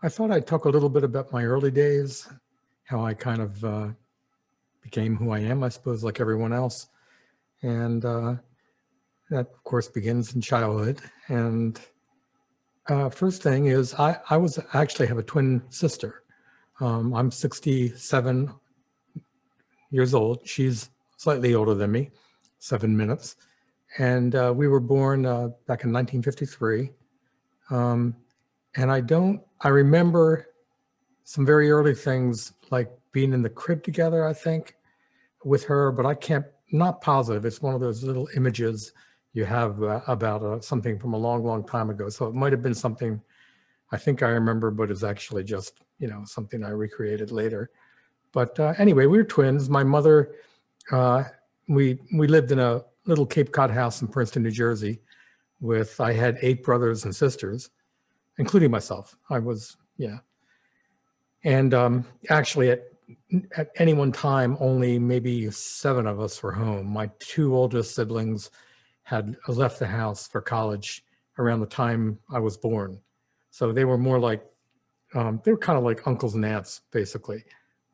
I thought I'd talk a little bit about my early days, how I kind of became who I am, I suppose, like everyone else. And that, of course, begins in childhood. And first thing is, I was actually have a twin sister. I'm 67 years old. She's slightly older than me, 7 minutes. And we were born back in 1953. And I remember some very early things like being in the crib together, I think, with her, but I can't, not positive. It's one of those little images you have about something from a long, long time ago. So it might have been something I think I remember, but it's actually just, something I recreated later. But anyway, we were twins. My mother, we lived in a little Cape Cod house in Princeton, New Jersey, I had 8 brothers and sisters, including myself. Yeah. And actually, at any one time, only maybe 7 of us were home. My 2 oldest siblings had left the house for college around the time I was born. So they were more like, they were kind of like uncles and aunts, basically,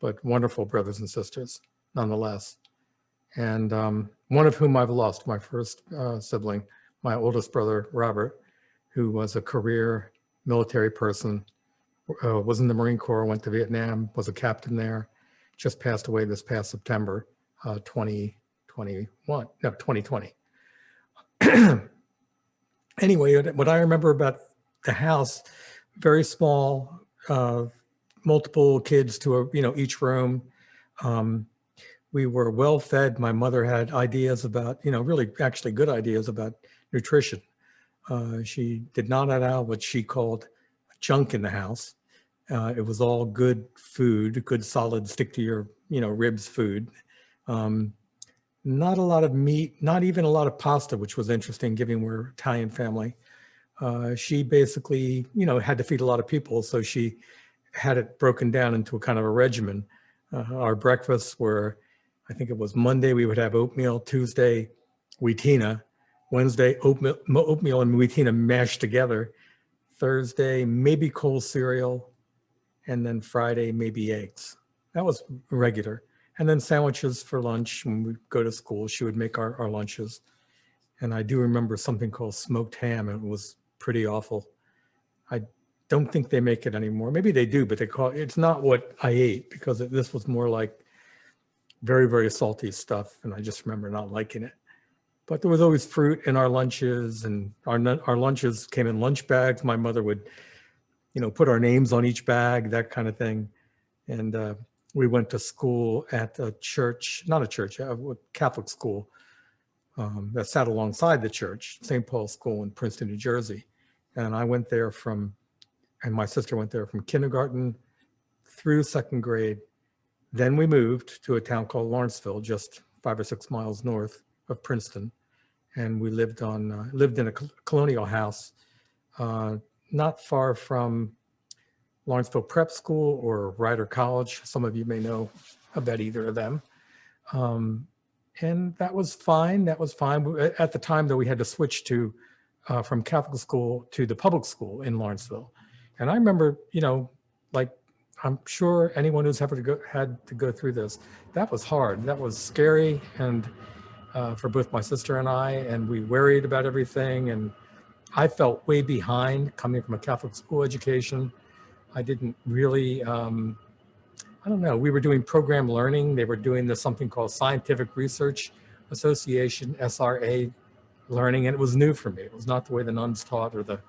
but wonderful brothers and sisters, nonetheless. And one of whom I've lost, my first sibling, my oldest brother, Robert, who was a career military person, was in the Marine Corps, went to Vietnam, was a captain there, just passed away this past September, 2020. Anyway, what I remember about the house, very small, multiple kids to each room. We were well fed. My mother had ideas about, really actually good ideas about nutrition. She did not allow what she called junk in the house. It was all good food, good solid, stick to your, ribs food. Not a lot of meat, not even a lot of pasta, which was interesting given we're Italian family. She basically, had to feed a lot of people. So she had it broken down into a kind of a regimen. Our breakfasts were, I think it was Monday, we would have oatmeal, Tuesday, wheatina, Wednesday, oatmeal and wheatina mashed together, Thursday, maybe cold cereal, and then Friday, maybe eggs. That was regular. And then sandwiches for lunch. When we go to school, she would make our lunches. And I do remember something called smoked ham. It was pretty awful. I don't think they make it anymore. Maybe they do, but it's not what I ate, because this was more like very, very salty stuff. And I just remember not liking it. But there was always fruit in our lunches, and our lunches came in lunch bags. My mother would, put our names on each bag, that kind of thing. And we went to school at a church, not a church, a Catholic school that sat alongside the church, St. Paul's School in Princeton, New Jersey. And I went there and my sister went there from kindergarten through 2nd grade. Then we moved to a town called Lawrenceville, just 5 or 6 miles north of Princeton. And we lived in a colonial house, not far from Lawrenceville Prep School or Rider College. Some of you may know about either of them. And that was fine. That was fine. At the time, though, we had to switch from Catholic school to the public school in Lawrenceville. And I remember, like, I'm sure anyone who's ever had to go through this, that was hard. That was scary, and for both my sister and I, and we worried about everything. And I felt way behind coming from a Catholic school education. I didn't really, I don't know, we were doing program learning. They were doing something called Scientific Research Association, SRA learning, and it was new for me. It was not the way the nuns taught or the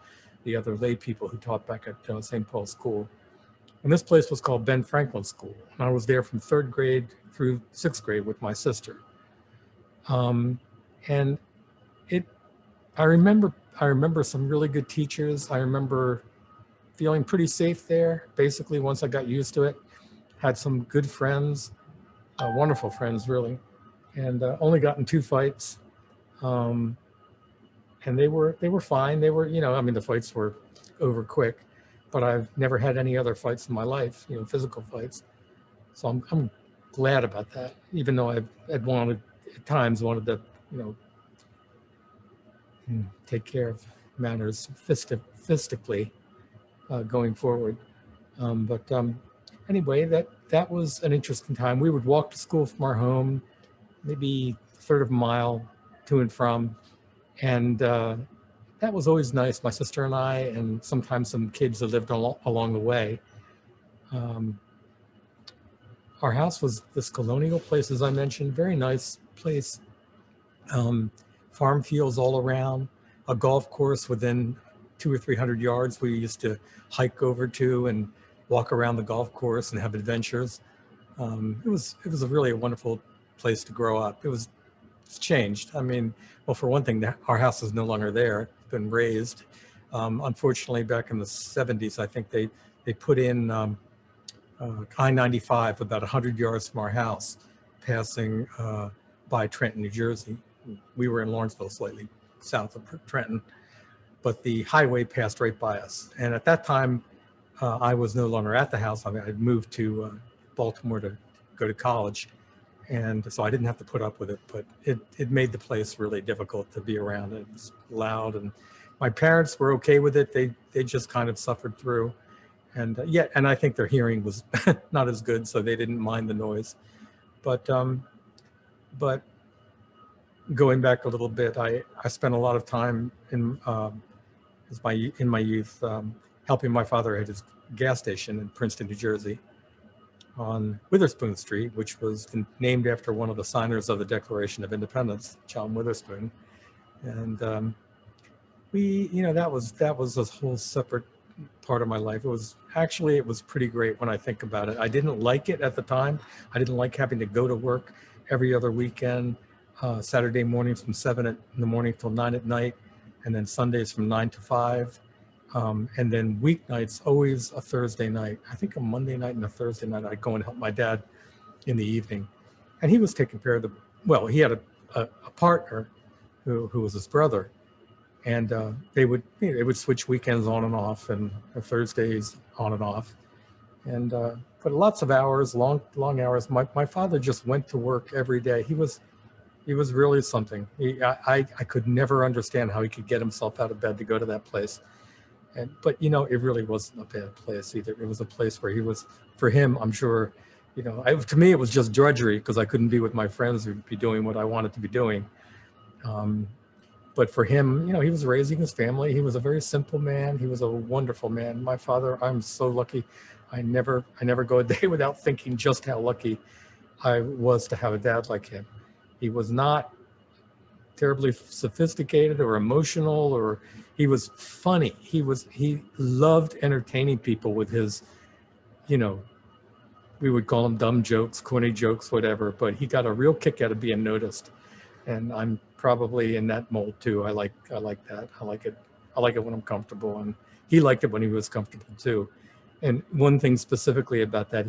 other lay people who taught back at St. Paul's School. And this place was called Ben Franklin School. And I was there from 3rd grade through 6th grade with my sister. And I remember some really good teachers. I remember feeling pretty safe there, basically, once I got used to it. Had some good friends, wonderful friends, really, and only got in 2 fights. And they were fine. They were, the fights were over quick, but I've never had any other fights in my life, physical fights. So I'm glad about that, even though I've at times wanted to, take care of matters fistically going forward. But anyway, that was an interesting time. We would walk to school from our home, maybe a third of a mile to and from, and that was always nice. My sister and I, and sometimes some kids that lived along the way. Um, our house was this colonial place, as I mentioned, very nice place. Um, farm fields all around, a golf course within 200 or 300 yards we used to hike over to and walk around the golf course and have adventures. It was a really wonderful place to grow up. It's changed. I mean, well, for one thing, our house is no longer there. It's been razed. Unfortunately, back in the 70s, I think they put in I-95 about 100 yards from our house, passing by Trenton, New Jersey. We were in Lawrenceville, slightly south of Trenton, but the highway passed right by us. And at that time, I was no longer at the house. I mean, I'd moved to Baltimore to go to college. And so I didn't have to put up with it, but it made the place really difficult to be around. It was loud, and my parents were okay with it. They just kind of suffered through. And and I think their hearing was not as good, so they didn't mind the noise. But going back a little bit, I spent a lot of time in my youth helping my father at his gas station in Princeton, New Jersey, on Witherspoon Street, which was named after one of the signers of the Declaration of Independence, John Witherspoon. And that was a whole separate part of my life. It was pretty great when I think about it. I didn't like it at the time. I didn't like having to go to work every other weekend, Saturday mornings from 7 in the morning till 9 at night, and then Sundays from 9 to 5. And then weeknights, always a Thursday night. I think a Monday night and a Thursday night, I'd go and help my dad in the evening. And he was taking care of he had a partner who was his brother. And they would switch weekends on and off, and Thursdays on and off. And but lots of hours, long hours. My father just went to work every day. He was really something. I could never understand how he could get himself out of bed to go to that place. But it really wasn't a bad place either. It was a place where for him, I'm sure, to me, it was just drudgery because I couldn't be with my friends who'd be doing what I wanted to be doing. But for him, he was raising his family. He was a very simple man. He was a wonderful man. My father, I'm so lucky. I never go a day without thinking just how lucky I was to have a dad like him. He was not terribly sophisticated or emotional, or he was funny. He loved entertaining people with his, we would call them dumb jokes, corny jokes, whatever, but he got a real kick out of being noticed. And I'm probably in that mold too. I like that. I like it when I'm comfortable, and he liked it when he was comfortable too. And one thing specifically about that,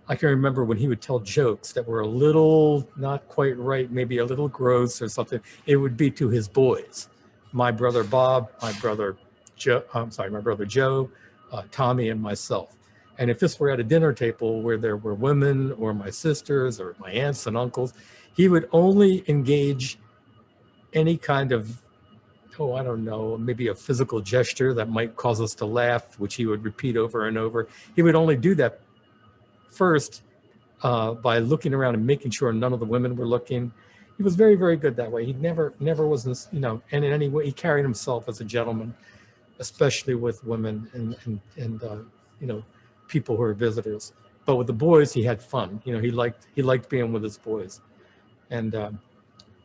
I can remember when he would tell jokes that were a little not quite right, maybe a little gross or something, it would be to his boys. My brother Bob, my brother Joe, Tommy, and myself. And if this were at a dinner table where there were women or my sisters or my aunts and uncles, he would only engage any kind of, I don't know, maybe a physical gesture that might cause us to laugh, which he would repeat over and over. He would only do that first by looking around and making sure none of the women were looking. He was very, very good that way. He never was, and in any way, he carried himself as a gentleman, especially with women and people who are visitors. But with the boys, he had fun. He liked being with his boys. And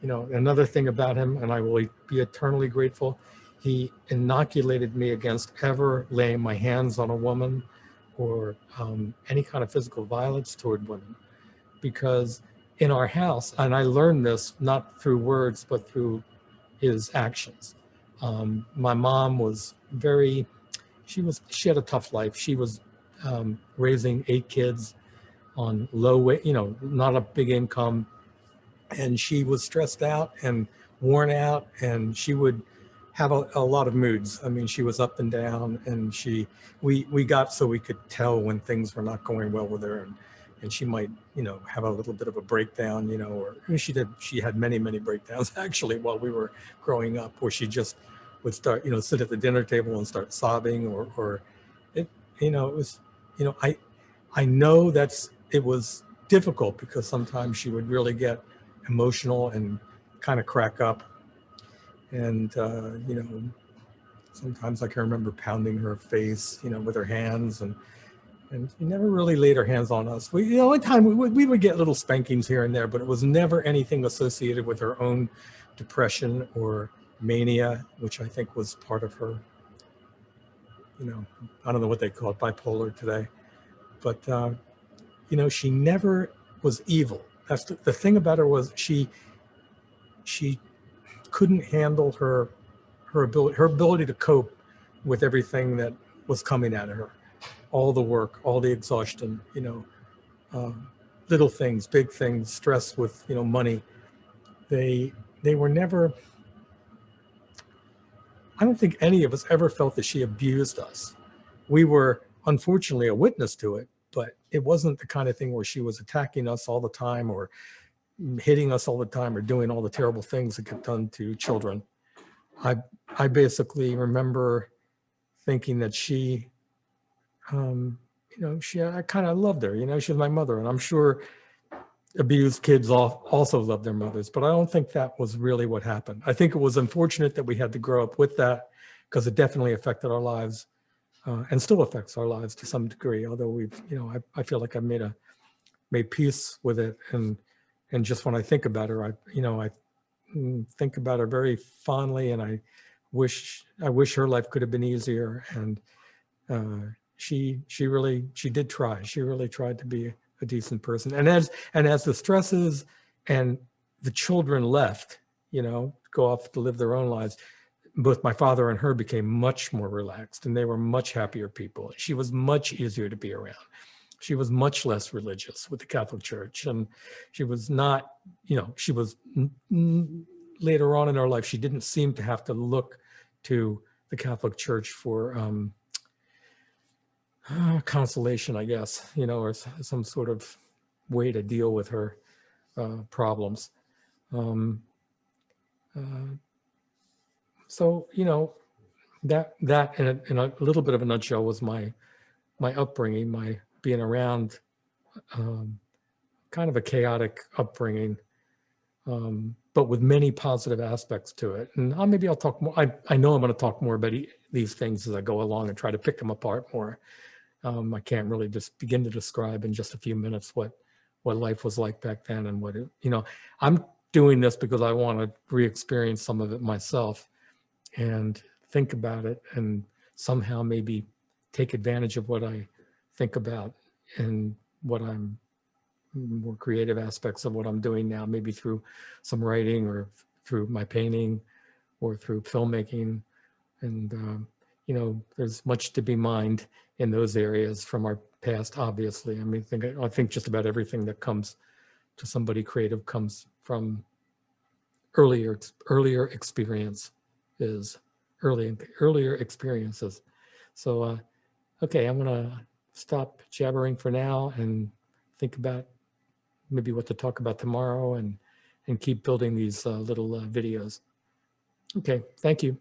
another thing about him, and I will be eternally grateful, he inoculated me against ever laying my hands on a woman or any kind of physical violence toward women. Because in our house, and I learned this not through words, but through his actions. My mom was she had a tough life. She was raising 8 kids on low wage, not a big income. And she was stressed out and worn out, and she would have a lot of moods. I mean, she was up and down, and we got so we could tell when things were not going well with her, and she might, have a little bit of a breakdown, or she had many, many breakdowns actually while we were growing up, where she just would start, sit at the dinner table and start sobbing, or you know, it was, you know, I know it was difficult because sometimes she would really get emotional and kind of crack up. And, you know, sometimes I can remember pounding her face, you know, with her hands, and she never really laid her hands on us. We, you know, one time we would get little spankings here and there, but it was never anything associated with her own depression or mania, which I think was part of her, you know, I don't know what they call it, bipolar today. But, you know, she never was evil. That's the thing about her, was she couldn't handle her ability to cope with everything that was coming at her, all the work, all the exhaustion, you know, little things, big things, stress with, you know, money. They were never, I don't think any of us ever felt that she abused us. We were unfortunately a witness to it, but it wasn't the kind of thing where she was attacking us all the time or hitting us all the time or doing all the terrible things that get done to children. I basically remember thinking that she, you know, I kind of loved her, you know, she was my mother, and I'm sure abused kids also love their mothers, but I don't think that was really what happened. I think it was unfortunate that we had to grow up with that, because it definitely affected our lives, and still affects our lives to some degree. Although we've, you know, I feel like I've made peace with it, and just when I think about her, you know, I think about her very fondly, and I wish her life could have been easier. And she did try. She really tried to be a decent person. And as the stresses and the children left, you know, go off to live their own lives, both my father and her became much more relaxed, and they were much happier people. She was much easier to be around. She was much less religious with the Catholic Church, and she was not, you know, she was later on in her life, she didn't seem to have to look to the Catholic Church for consolation, I guess, you know, or some sort of way to deal with her problems. So, you know, that in a little bit of a nutshell was my upbringing, my being around kind of a chaotic upbringing, but with many positive aspects to it. And maybe I'll talk more. I know I'm going to talk more about these things as I go along and try to pick them apart more. I can't really just begin to describe in just a few minutes what life was like back then, and what it, you know, I'm doing this because I want to re-experience some of it myself and think about it, and somehow maybe take advantage of what I think about and what I'm more creative aspects of what I'm doing now, maybe through some writing or through my painting or through filmmaking. And, you know, there's much to be mined in those areas from our past, obviously. I mean, I think just about everything that comes to somebody creative comes from earlier experiences. So, okay, I'm gonna stop jabbering for now and think about maybe what to talk about tomorrow, and keep building these little videos. Okay, thank you.